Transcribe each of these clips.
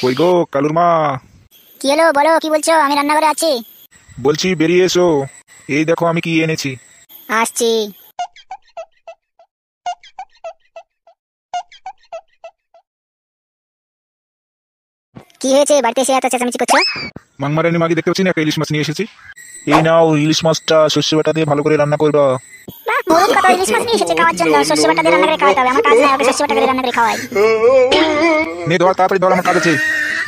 কই গো কালুর মা? কি হলো বলো, কি বলছো? আমি রান্নাঘরে আছি। বলছি বেরিয়ে এসো, এই দেখো আমি কি এনেছি। আসছি। কি হয়েছে? বাড়িতে এসে এত চেঁচামেচি করছো? মাংমারানি মাগি দেখতে পাচ্ছি না, একটা ইলিশ মাছ নিয়ে এসেছি। এই নাও, ইলিশ মাছটা সর্ষে বাটা দিয়ে ভালো করে রান্না করবা। বাহ, মরুন কত ইলিশ মাছ নিয়ে এসেছে খাওয়ার জন্য। সর্ষে বাটা দিয়ে রান্না করে খাওয়াতে হবে? আমার কাজ নাই ওকে সর্ষে বাটা করে রান্না করে খাওয়াই। নে ধর, তাড়াতাড়ি ধর, আমার কাজ আছে।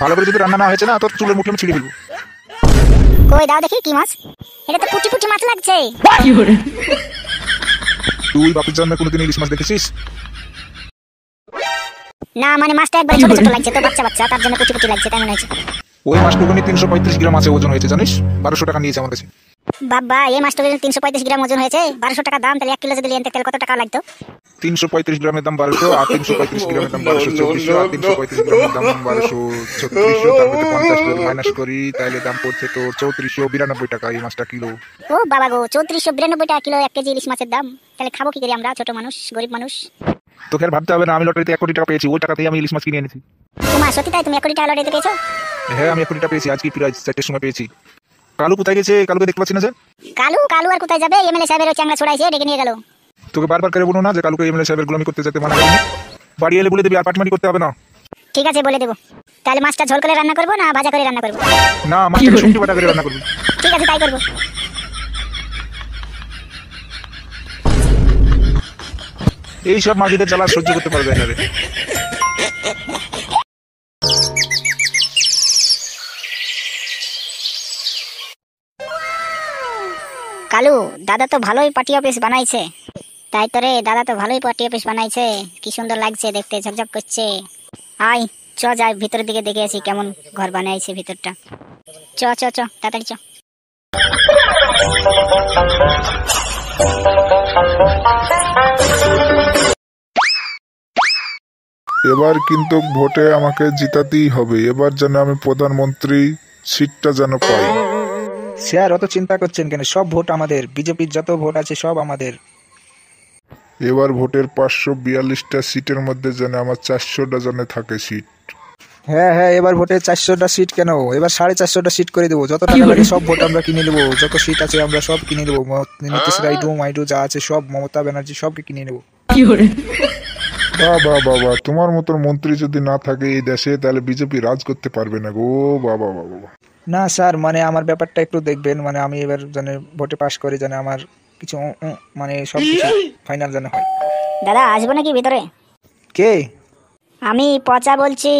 ভালো করে যদি রান্না না হয়েছে না, তোর চুলের মুখে আমি ছিঁড়ে ফেলবো। কই দাও দেখি কি মাছ। এটা তো পুঁটি পুঁটি মাছ লাগছে। তুই বাপের জন্য কোনোদিন ইলিশ মাছ দেখেছিস? না মানে মাছটা একবার ছোট ছোট লাগছে তো, বাচ্চা বাচ্চা, তার জন্য পুঁটি পুঁটি লাগছে, তাই মনে হচ্ছে। ওই মাছটুকুনি 335 গ্রাম আছে ওজন হয়েছে, জানিস? 1200 টাকা নিয়েছে আমার কাছে। বাবা, এই মাছটা 335 গ্রাম ওজন হয়েছে, 1200 টাকা দাম। তাহলে 1 কিলো যদি নিতে তাহলে কত টাকা লাগতো? 335 গ্রামের দাম 1200, আর 335 গ্রামের দাম 1224, আর 335 গ্রামের দাম 1236। তার মধ্যে 50 করে মাইনাস করি, তাহলে দাম পড়ছে তো 3492 টাকা এই মাছটা কিলো। ও বাবা গো, 3492 টাকা কিলো 1 কেজি ইলিশ মাছের দাম। তাহলে খাবো কি করে আমরা, ছোট মানুষ, গরিব মানুষ? তোকে আর ভাবতে হবে না, আমি লটারিতে 1 কোটি টাকা পেয়েছি, ওই টাকাতেই আমি ইলিশ মাছ কিনে এনেছি। তোমার সত্যি তাই? তুমি 1 কোটি টাকা লটারিতে পেয়েছো? হ্যাঁ, আমি 1 কোটি টাকা পেয়েছি, আজকে প্রায় 4টের সময় পেয়েছি। কালু কোথায় গেছে? কালুকে দেখতে পাচ্ছি না যে। কালু কালু আর কোথায় যাবে? এমএলএ সাহেবের ওই চ্যাংড়া ছড়াইছে, ডেকে নিয়ে গেল। তোকে বারবার করে বলো না যে কালুকে এমএলএ সাহেবের গোলামি করতে যেতে মানা করিনি? বাড়ি এলে বলে দিবি, আর পাটমারি করতে হবে না। ঠিক আছে, বলে দেবো। তাহলে মাছটা ঝোল করে রান্না করবো না ভাজা করে রান্না করবো? না, মাছটাকে শুকনো বাটা করে রান্না করবি। ঠিক আছে, তাই করবো। এইসব মাগিদের জ্বালা সহ্য করতে পারবে না রে। কালু, দাদা তো ভালোই পার্টি অফিস বানাইছে। তাই তো রে, দাদা তো ভালোই পার্টি অফিস বানাইছে। কি সুন্দর লাগছে দেখতে, ঝকঝক করছে। আয় চ, যাই ভিতরের দিকে দেখে আসি কেমন ঘর বানাইছে ভিতরটা। চ চ চ, তাড়াতাড়ি চ। এবার কিন্তু ভোটে আমাকে জিতাতেই হবে, এবার যেন আমি প্রধানমন্ত্রী সিটটা যেন পাই। স্যার অত চিন্তা করছেন কেন? সব ভোট আমাদের, বিজেপির যত ভোট আছে সব আমাদের। এবার ভোটের 542টা সিটের মধ্যে যেন আমার 400টা যেন থাকে সিট। হ্যাঁ হ্যাঁ, এবার ভোটে 400টা সিট কেন, এবার 450টা সিট করে দেবো। যত টাকা লাগে সব ভোট আমরা কিনে নেবো, যত সিট আছে আমরা সব কিনে নেবো। নীতিশ রাইডু মাইডু যা আছে সব, মমতা ব্যানার্জি সবকে কিনে নেবো। বাবা বাবা, তোমার মতন মন্ত্রী যদি না থাকে এই দেশে, তাহলে বিজেপি রাজ করতে পারবে না গো। বাবা বাবা। না স্যার, মানে আমার ব্যাপারটা একটু দেখবেন, মানে আমি এবার যেন ভোটে পাশ করে যেন আমার কিছু মানে সব কিছু ফাইনাল যেন হয়। দাদা আসবো নাকি ভিতরে? কে? আমি পচা বলছি।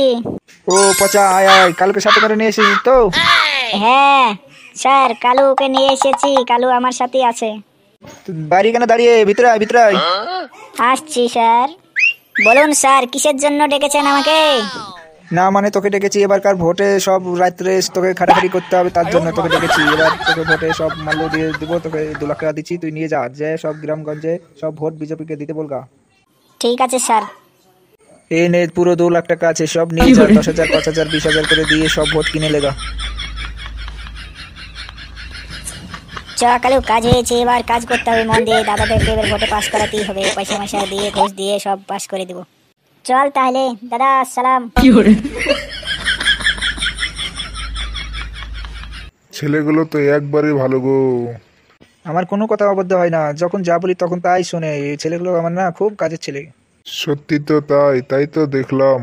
ও পচা, আয় আয়, কালকে সাথে করে নিয়ে এসেছিস তো? হ্যাঁ স্যার, কালুকে নিয়ে এসেছি, কালু আমার সাথে আছে। বাড়ি কেন দাঁড়িয়ে, ভিতরে আয় ভিতরে আয়। আসছি স্যার। বলুন স্যার, কিসের জন্য ডেকেছেন আমাকে? না মানে তোকে ডেকেছি এবারকার ভোটে সব রাত্রে তোকে খাটাখাটি করতে হবে, তার জন্য তোকে ডেকেছি। এবার তোকে ভোটে সব মাল্য দিয়ে দেবো, তোকে 2 লাখ টাকা দিচ্ছি, তুই নিয়ে যা, যে সব গ্রামগঞ্জে সব ভোট বিজেপিকে দিতে বলগা। ঠিক আছে স্যার। এই নে পুরো 2 লাখ টাকা আছে, সব নিয়ে যা। 10,000 5,000 20,000 করে দিয়ে সব ভোট কিনে লেগা। চ কালু, কাজ হয়েছে, এবার কাজ করতে হবে মন দিয়ে। দাদাদেরকে এবার ভোটে পাস করাতেই হবে, পয়সা ময়সা দিয়ে ঘুষ দিয়ে সব পাস করে দেবো। চল তাহলে দাদা, সালাম। ছেলেগুলো তো একবারে ভালো গো। আমার কোনো কথা অবদ্ধ হয় না, যখন যা বলি তখন তাই শোনে। এই ছেলেগুলো আমার না খুব কাজের ছেলে। সত্যি তো তাই, তাই তো দেখলাম।